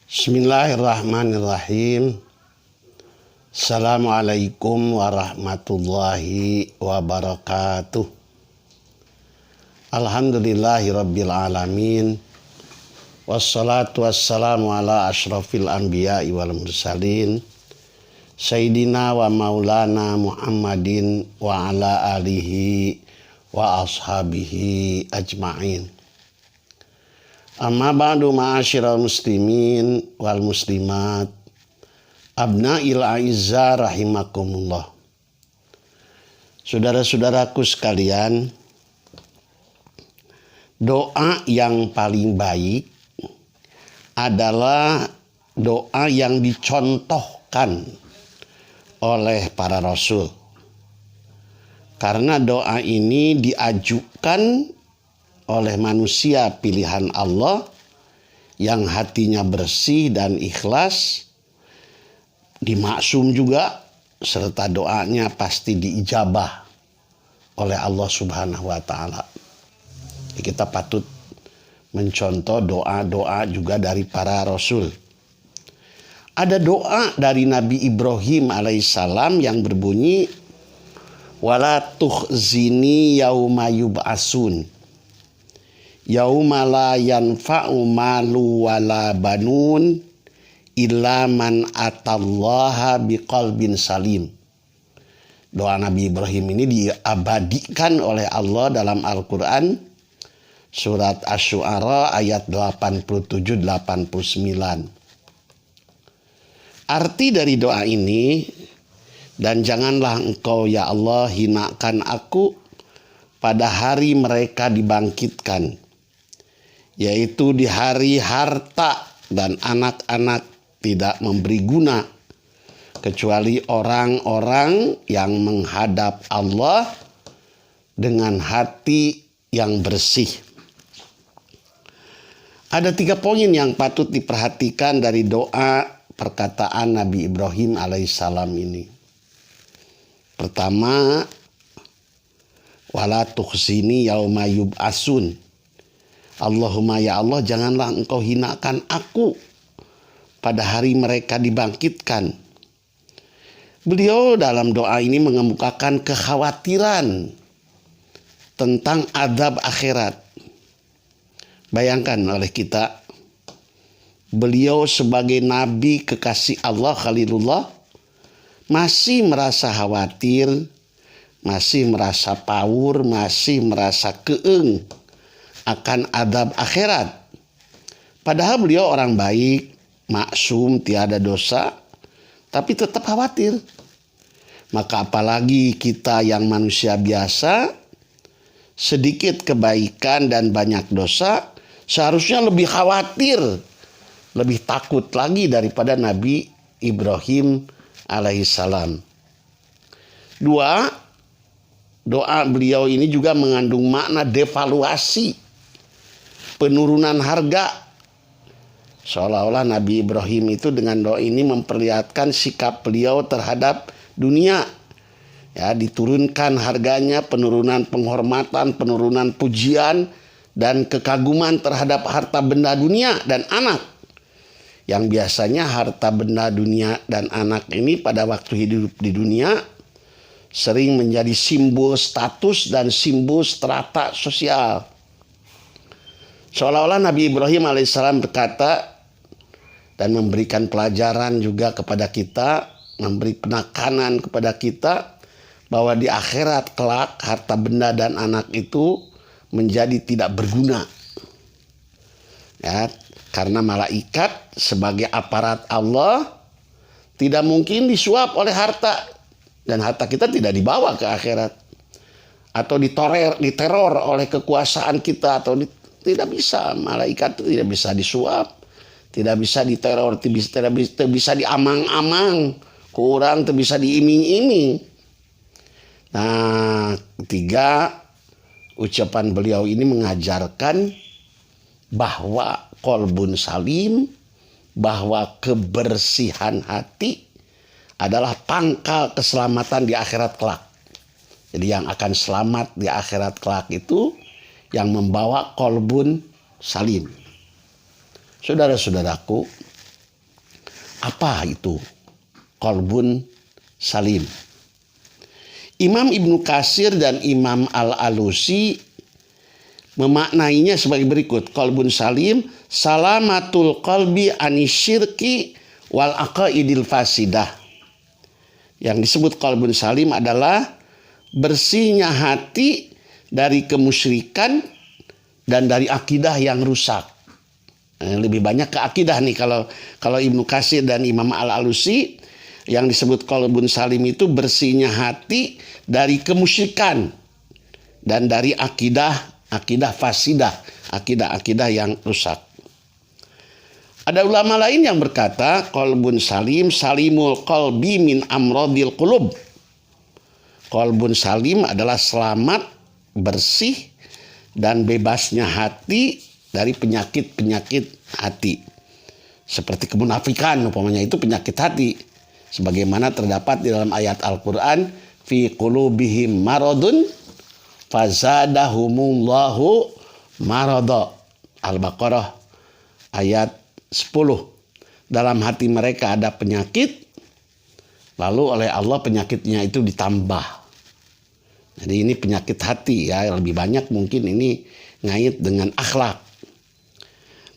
Bismillahirrahmanirrahim. Assalamualaikum warahmatullahi wabarakatuh. Alhamdulillahi rabbil alamin. Wassalatu wassalamu ala ashrafil anbiya'i wal mursalin. Sayyidina wa maulana Muhammadin wa ala alihi wa ashabihi ajma'in. Amma ba'du ma'asyiral muslimin wal muslimat abna'il a'izza rahimakumullah. Saudara-saudaraku sekalian, doa yang paling baik adalah doa yang dicontohkan oleh para rasul. Karena doa ini diajukan oleh manusia pilihan Allah yang hatinya bersih dan ikhlas, dimaksum juga, serta doanya pasti diijabah oleh Allah Subhanahu wa Ta'ala. Kita patut mencontoh doa-doa juga dari para rasul. Ada doa dari Nabi Ibrahim alaihissalam yang berbunyi, wala tukhzini yauma yub'asun yauma la yanfa'u malu wala banun illa man atallaha biqalbin salim. Doa Nabi Ibrahim ini diabadikan oleh Allah dalam Al-Quran surat Asy-Syu'ara ayat 87-89. Arti dari doa ini, dan janganlah engkau ya Allah hinakan aku pada hari mereka dibangkitkan, yaitu di hari harta dan anak-anak tidak memberi guna kecuali orang-orang yang menghadap Allah dengan hati yang bersih. Ada 3 poin yang patut diperhatikan dari doa perkataan Nabi Ibrahim alaihissalam ini. Pertama, wala tukhzini yauma yub'asun. Allahumma ya Allah, janganlah engkau hinakan aku pada hari mereka dibangkitkan. Beliau dalam doa ini mengemukakan kekhawatiran tentang azab akhirat. Bayangkan oleh kita, beliau sebagai nabi kekasih Allah Khalilullah masih merasa khawatir, masih merasa pawur, masih merasa keeng akan azab akhirat. Padahal beliau orang baik, maksum, tiada dosa, tapi tetap khawatir. Maka apalagi kita yang manusia biasa, sedikit kebaikan dan banyak dosa, seharusnya lebih khawatir, lebih takut lagi daripada Nabi Ibrahim alaihissalam. 2, doa beliau ini juga mengandung makna devaluasi, penurunan harga. Seolah-olah Nabi Ibrahim itu dengan doa ini memperlihatkan sikap beliau terhadap dunia. Ya, diturunkan harganya, penurunan penghormatan, penurunan pujian, dan kekaguman terhadap harta benda dunia dan anak. Yang biasanya harta benda dunia dan anak ini pada waktu hidup di dunia sering menjadi simbol status dan simbol strata sosial. Seolah-olah Nabi Ibrahim alaihissalam berkata dan memberikan pelajaran juga kepada kita, memberi penekanan kepada kita bahwa di akhirat kelak harta benda dan anak itu menjadi tidak berguna. Ya, karena malaikat sebagai aparat Allah tidak mungkin disuap oleh harta, dan harta kita tidak dibawa ke akhirat atau diteror oleh kekuasaan kita, atau tidak bisa. Malaikat itu tidak bisa disuap, tidak bisa diteror, tidak bisa diamang-amang, kurang tidak bisa diiming-iming. Nah, 3, ucapan beliau ini mengajarkan bahwa qalbun salim, bahwa kebersihan hati adalah pangkal keselamatan di akhirat kelak. Jadi yang akan selamat di akhirat kelak itu yang membawa qalbun salim. Saudara-saudaraku, Apa itu qalbun salim? Imam Ibnu Katsir dan Imam Al-Alusi memaknainya sebagai berikut. Qalbun salim, salamatul qalbi anisyirki wal aqaidil fasidah. Yang disebut qalbun salim adalah bersihnya hati dari kemusyrikan dan dari akidah yang rusak. Lebih banyak ke akidah nih kalau Ibnu Katsir dan Imam Al-Alusi. Yang disebut qalbun salim itu bersihnya hati dari kemusyrikan dan dari akidah fasidah, akidah yang rusak. Ada ulama lain yang berkata qalbun salim salimul qalbi min amradil qulub. Qalbun salim adalah selamat, bersih dan bebasnya hati dari penyakit-penyakit hati. Seperti kemunafikan umpamanya, itu penyakit hati. Sebagaimana terdapat di dalam ayat Al-Quran, fi qulubihim maradun fazadahumullahu marada. Al-Baqarah ayat 10. Dalam hati mereka ada penyakit, lalu oleh Allah penyakitnya itu ditambah. Jadi ini penyakit hati ya, lebih banyak mungkin ini ngait dengan akhlak.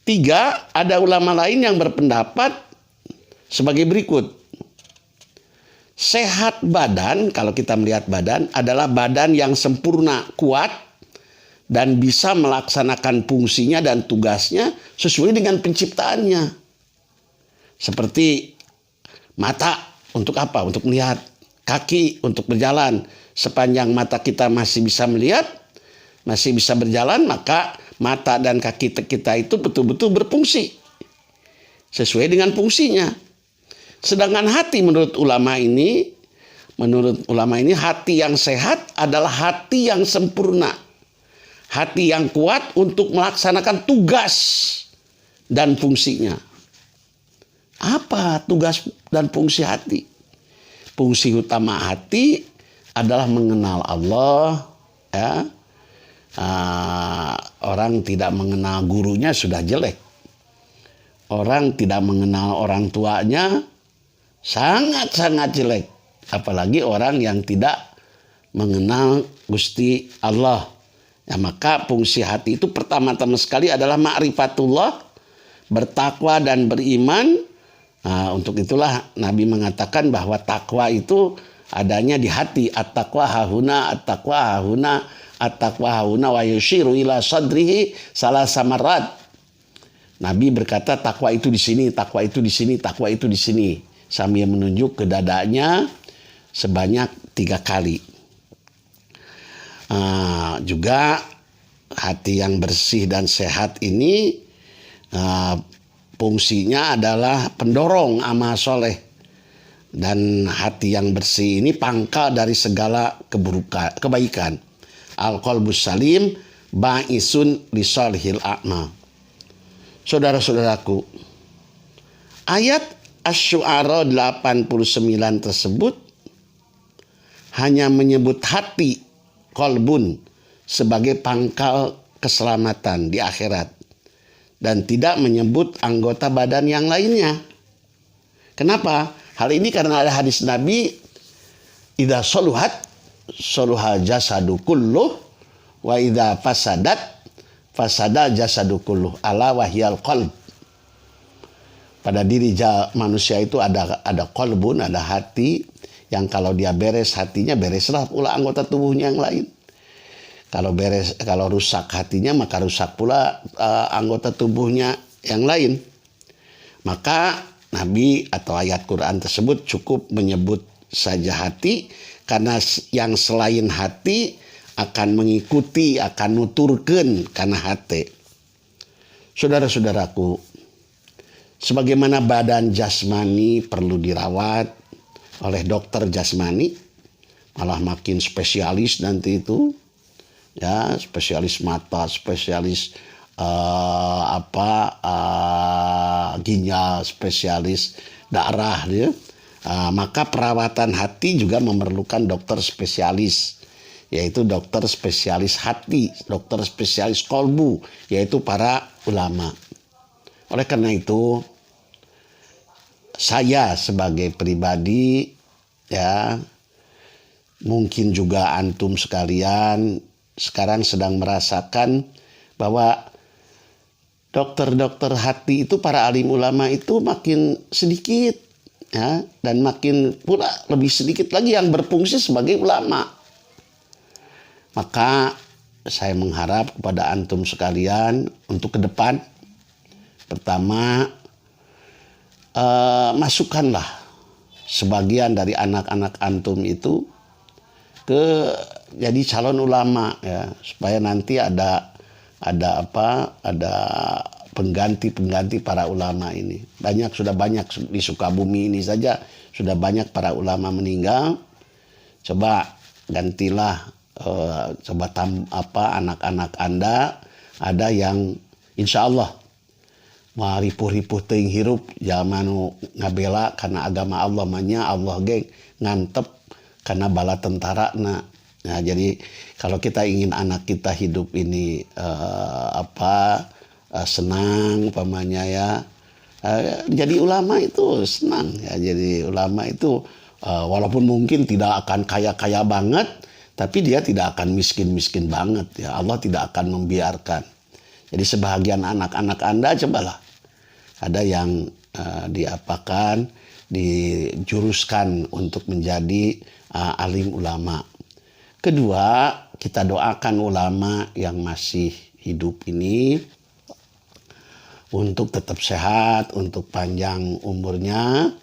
3, ada ulama lain yang berpendapat sebagai berikut. Sehat badan, kalau kita melihat badan, adalah badan yang sempurna, kuat, dan bisa melaksanakan fungsinya dan tugasnya sesuai dengan penciptaannya. Seperti mata, untuk apa? Untuk melihat. Kaki, untuk berjalan. Sepanjang mata kita masih bisa melihat, masih bisa berjalan, maka mata dan kaki kita itu betul-betul berfungsi sesuai dengan fungsinya. Sedangkan hati menurut ulama ini hati yang sehat adalah hati yang sempurna. Hati yang kuat untuk melaksanakan tugas dan fungsinya. Apa tugas dan fungsi hati? Fungsi utama hati adalah mengenal Allah. Ya. Orang tidak mengenal gurunya sudah jelek. Orang tidak mengenal orang tuanya sangat-sangat jelek. Apalagi orang yang tidak mengenal Gusti Allah. Ya, maka fungsi hati itu pertama-tama sekali adalah ma'rifatullah, bertakwa dan beriman. Untuk itulah Nabi mengatakan bahwa takwa itu adanya di hati. At-taqwa hahuna, at-taqwa hahuna, at-taqwa hahuna, wa yushiru ila sadrihi salasa marrat. Nabi berkata takwa itu di sini, takwa itu di sini, takwa itu di sini. Sambil menunjuk ke dadanya sebanyak 3 kali. Juga hati yang bersih dan sehat ini fungsinya adalah pendorong amal soleh. Dan hati yang bersih ini pangkal dari segala kebaikan. Al-qalbus salim ba'isun li sholihil a'mal. Saudara-saudaraku, ayat Asy-Syu'ara 89 tersebut hanya menyebut hati, qalbun, sebagai pangkal keselamatan di akhirat. Dan tidak menyebut anggota badan yang lainnya. Kenapa? Hal ini karena ada hadis Nabi, idza saluhat saluhal jasadu kulluh wa idza fasadat fasada jasadu kulluh ala wahyal qalb. Pada diri manusia itu ada qalbun, ada hati yang kalau dia beres hatinya, bereslah pula anggota tubuhnya yang lain. Kalau rusak hatinya, maka rusak pula anggota tubuhnya yang lain. Maka Nabi atau ayat Quran tersebut cukup menyebut saja hati, karena yang selain hati akan mengikuti, akan nuturkeun karena hati. Saudara-saudaraku, sebagaimana badan jasmani perlu dirawat oleh dokter jasmani, malah makin spesialis nanti itu, ya, spesialis mata, spesialis ginjal, spesialis darah, ya. Maka perawatan hati juga memerlukan dokter spesialis, yaitu dokter spesialis hati, dokter spesialis kolbu, yaitu para ulama. Oleh karena itu, saya sebagai pribadi, ya, mungkin juga antum sekalian sekarang sedang merasakan bahwa dokter-dokter hati itu, para alim ulama itu makin sedikit, ya, dan makin pula lebih sedikit lagi yang berfungsi sebagai ulama. Maka saya mengharap kepada antum sekalian untuk ke depan, pertama, masukkanlah sebagian dari anak-anak antum itu jadi calon ulama, ya, supaya nanti ada pengganti para ulama ini. Sudah banyak di Sukabumi ini saja sudah banyak para ulama meninggal. Coba gantilah, anak-anak Anda ada yang insya Allah ripuh-ripuh teuing hirup zaman ngabela karena agama Allah manya Allah geng ngantep karena bala tentara. Nah, jadi kalau kita ingin anak kita hidup ini senang pamannya, ya, jadi ulama itu senang, ya. Jadi ulama itu walaupun mungkin tidak akan kaya-kaya banget, tapi dia tidak akan miskin-miskin banget, ya. Allah tidak akan membiarkan. Jadi sebahagian anak-anak Anda cobalah ada yang dijuruskan untuk menjadi alim ulama. Kedua, kita doakan ulama yang masih hidup ini untuk tetap sehat, untuk panjang umurnya.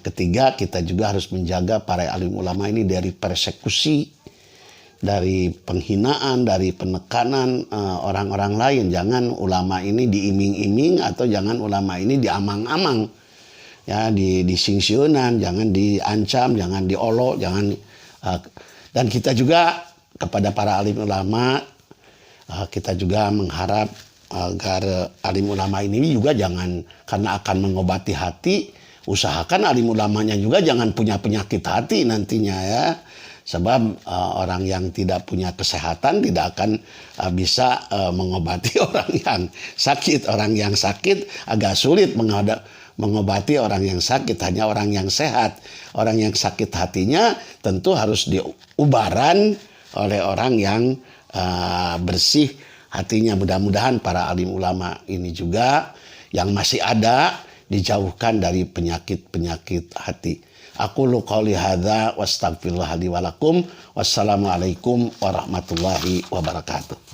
Ketiga, kita juga harus menjaga para alim ulama ini dari persekusi, dari penghinaan, dari penekanan orang-orang lain. Jangan ulama ini diiming-iming atau jangan ulama ini diamang-amang, ya, disingsiunan, jangan diancam, jangan diolok, jangan. Dan kita juga kepada para alim ulama, kita juga mengharap agar alim ulama ini juga jangan, karena akan mengobati hati, usahakan alim ulamanya juga jangan punya penyakit hati nantinya, ya. Sebab orang yang tidak punya kesehatan tidak akan bisa mengobati orang yang sakit. Orang yang sakit agak sulit mengobati orang yang sakit, hanya orang yang sehat. Orang yang sakit hatinya tentu harus diubaran oleh orang yang bersih hatinya. Mudah-mudahan para alim ulama ini juga yang masih ada dijauhkan dari penyakit-penyakit hati. Aqulu qouli hadza wastaghfirullah li wa lakum. Wassalamualaikum warahmatullahi wabarakatuh.